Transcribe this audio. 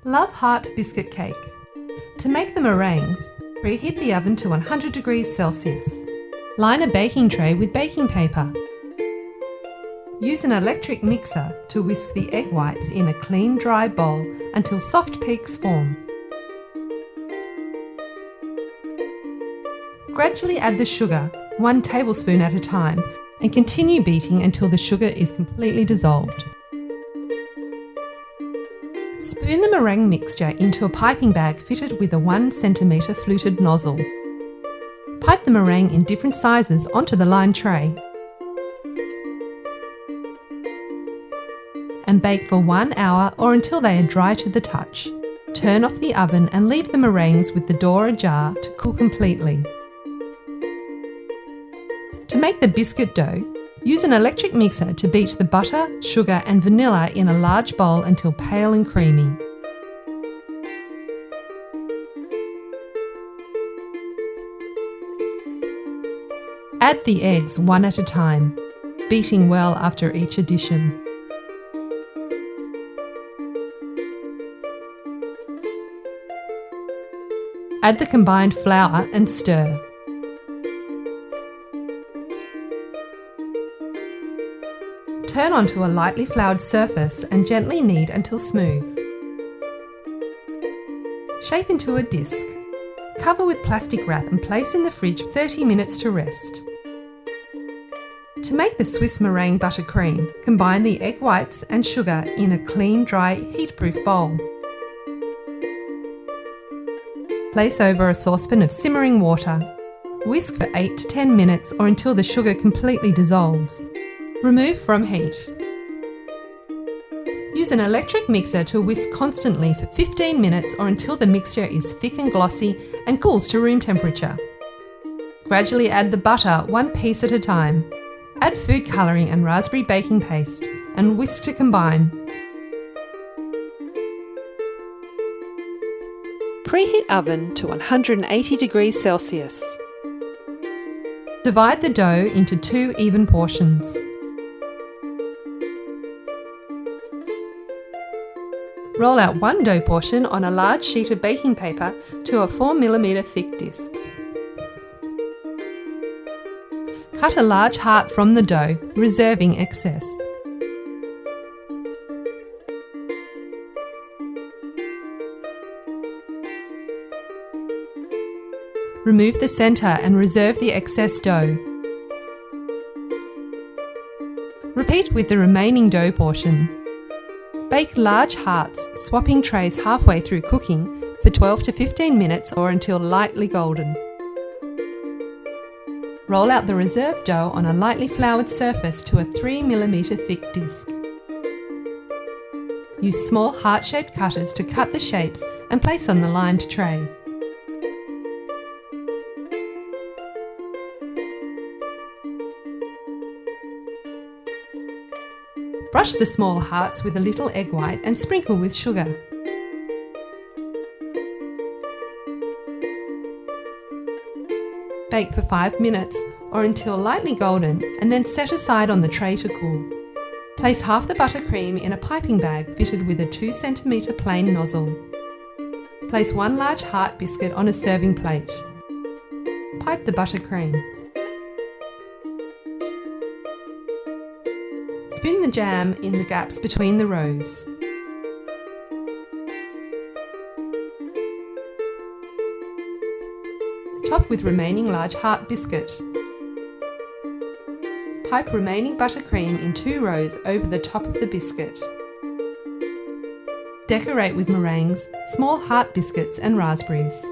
Love Heart Biscuit Cake. To make the meringues, preheat the oven to 100 degrees Celsius. Line a baking tray with baking paper. Use an electric mixer to whisk the egg whites in a clean, dry bowl until soft peaks form. Gradually add the sugar, 1 tablespoon at a time, and continue beating until the sugar is completely dissolved. Spoon the meringue mixture into a piping bag fitted with a 1 cm fluted nozzle. Pipe the meringue in different sizes onto the lined tray and bake for 1 hour or until they are dry to the touch. Turn off the oven and leave the meringues with the door ajar to cool completely. To make the biscuit dough, use an electric mixer to beat the butter, sugar and vanilla in a large bowl until pale and creamy. Add the eggs one at a time, beating well after each addition. Add the combined flour and stir. Turn onto a lightly floured surface and gently knead until smooth. Shape into a disc. Cover with plastic wrap and place in the fridge 30 minutes to rest. To make the Swiss meringue buttercream, combine the egg whites and sugar in a clean, dry, heat-proof bowl. Place over a saucepan of simmering water. Whisk for 8 to 10 minutes or until the sugar completely dissolves. Remove from heat. Use an electric mixer to whisk constantly for 15 minutes or until the mixture is thick and glossy and cools to room temperature. Gradually add the butter 1 piece at a time. Add food colouring and raspberry baking paste and whisk to combine. Preheat oven to 180 degrees Celsius. Divide the dough into 2 even portions. Roll out 1 dough portion on a large sheet of baking paper to a 4 mm thick disc. Cut a large heart from the dough, reserving excess. Remove the centre and reserve the excess dough. Repeat with the remaining dough portion. Bake large hearts, swapping trays halfway through cooking for 12 to 15 minutes or until lightly golden. Roll out the reserved dough on a lightly floured surface to a 3 mm thick disc. Use small heart-shaped cutters to cut the shapes and place on the lined tray. Brush the small hearts with a little egg white and sprinkle with sugar. Bake for 5 minutes or until lightly golden and then set aside on the tray to cool. Place half the buttercream in a piping bag fitted with a 2 cm plain nozzle. Place 1 large heart biscuit on a serving plate. Pipe the buttercream. Spoon the jam in the gaps between the rows. Top with remaining large heart biscuit. Pipe remaining buttercream in 2 rows over the top of the biscuit. Decorate with meringues, small heart biscuits and raspberries.